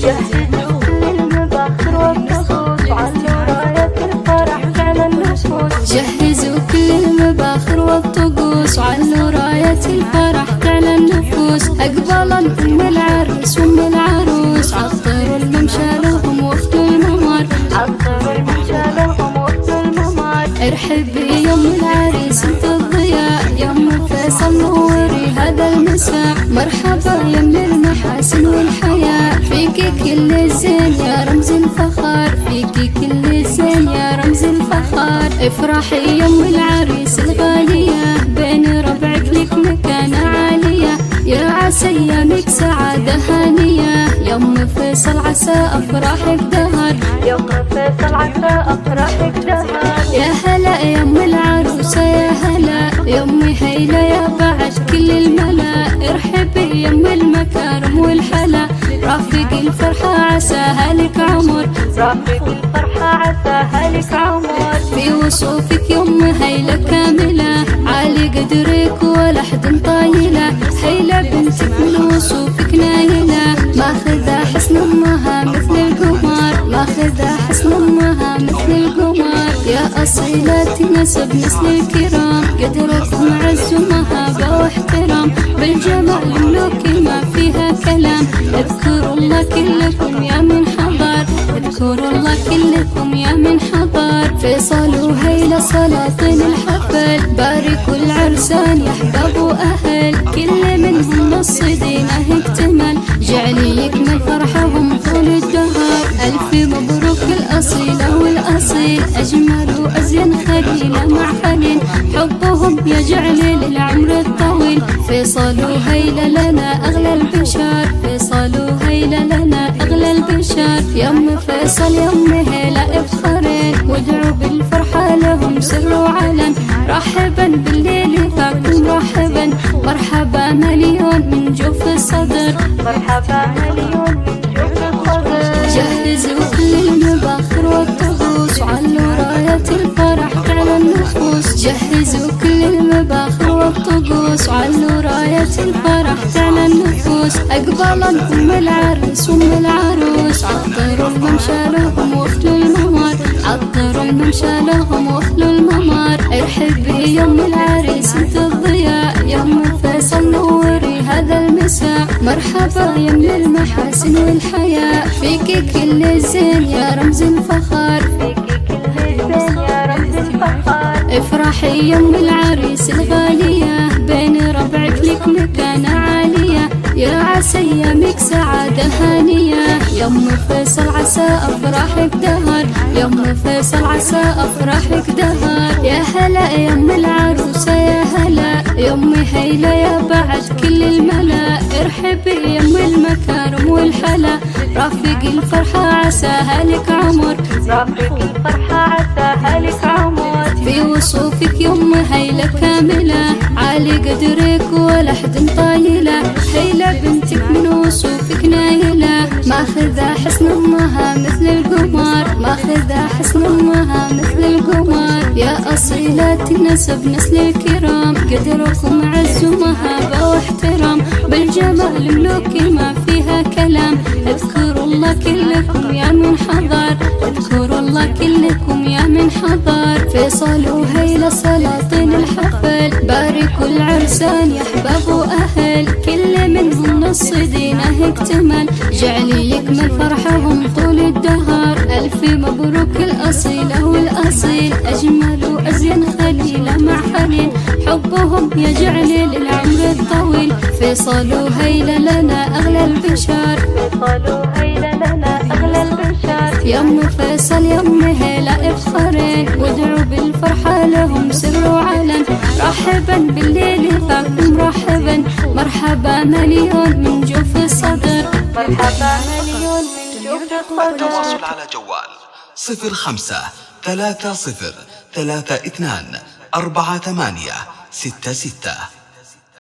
جهزوا كل المباخر والطقوس وعلوا راية الفرح على النفوس. جهزوا كل المباخر والطقوس وعلوا راية الفرح على النفوس. أقبل أم العريس وأم العروس، عطروا الممشى لهم وفدوا الممر، عطروا الممشى لهم وفدوا الممر. ارحبي يا أم العريس انت الضياء، يا أم فيصل نوري هذا المساء. مرحبا يا من المحاسن والحياة، فيكي كل الزين يا رمز الفخر، فيكي كل الزين يا رمز الفخر. افرحي يا أم العريس الغالية، بين ربعك لك مكانة عالية، يا عسى ايامك سعادة هانية. يا أم فيصل عسى أفراحك دهر، يا أم فيصل عسى أفراحك دهر. يا هلا يا أم العروسة يا هلا، يا أم هيلة يا بعد كل الملا. ارحبي يا أم المكارم والحلا، رافق الفرحة عساها لك عمر، رافق الفرحة عساها لك عمر. في وصوفك يا أم هيلة كاملة، عالي قدرك ولا حد طايلة. هيلة بنتك من وصوفك نايلة، ماخذة حسن أمها مثل القمر، ماخذة حسن أمها مثل القمر. يا أصيلة نسب نسل الكرام، قدركم عز ومهابة واحترام، بالجمال ملوكي ما فيها كلام. اذكروا الله كلكم يا من حضر، اذكروا الله كلكم يا من حضر. فيصل وهيلة سلاطين الحفل، باركوا العرسان يا احباب واهل، كل منهم نص دينه اكتمل، جعلي يكمل فرحهم طول الدهر. الف مبروك الاصيله والاصيل، اجمل وازين خليله مع خليل، حبهم يجعل للعمر الطويل. فيصل وهيلة لنا اغلى البشر، فيصل وهيلة لنا اغلى البشر. يا أم فيصل يا أم هيلة افخرين، وادعوا بالفرحة لهم سر وعلن، رحبا بالليل فاكم رحبا، مرحبا مليون من جوف الصدر، مرحبا مليون من جوف الصدر. جهزوا كل المباخر والطقوس وعلوا راية الفرح على النفوس. جهزوا كل المباخر والطقوس وعلوا راية الفرح على النفوس. أقبل أم العريس وأم العروس، عطروا الممشى لهم وفدوا الممر، عطروا الممشى لهم وفدوا الممر. ارحبي يا أم العريس انت الضياء، يا أم فيصل نوري هذا المساء. مرحبا يا من المحاسن والحياة، فيكي كل الزين يا رمز الفخر، فيكي كل الزين يا رمز الفخر. افرحي يا أم العريس الغالية، بين ربعك لك مكانة عالية، يا عسى ايامك سعادة هانية. يا أم فيصل عسى أفراحك دهر، يا أم فيصل عسى أفراحك دهر. يا هلا يا أم العروسة يا هلا، يا أم هيلة يا بعد كل الملا. ارحبي يا أم المكارم والحلا، رافق الفرحة عساها لك عمر، رافق الفرحة عساها لك عمر. في وصوفك يا أم هيلة كاملة، عالي قدرك ولا حد طايلة. هيلة بنتك من وصوفك نايلة، ماخذة حسن أمها مثل القمر، ماخذة حسن أمها مثل القمر. يا أصيلة نسب نسل الكرام، قدركم عز ومهابة واحترام، بالجمال ملوكي ما فيها كلام. اذكروا الله كلكم يا من حضر، اذكروا الله كلكم يا من حضر. فيصل وهيلة سلاطين الحفل، باركوا العرسان يا احباب واهل، كل منهم نص دينه اكتمل، جعلي يكمل فرحهم طول الدهر. الف مبروك الاصيله والاصيل، اجمل وازين خليله مع خليل، حبهم يجعل للعمر الطويل. فيصل وهيلة لنا اغلى البشر، فيصل وهيلة لنا اغلى البشر. يا أم فيصل يا أم هيلة افخرين، وادعوا بالفرحة لهم سر وعلن، رحبا بالليل فاكم رحبا، مرحبا مليون من جوف الصدر، مرحبا مليون من جوف الصدر. التواصل على جوال 05 30 32 48 66.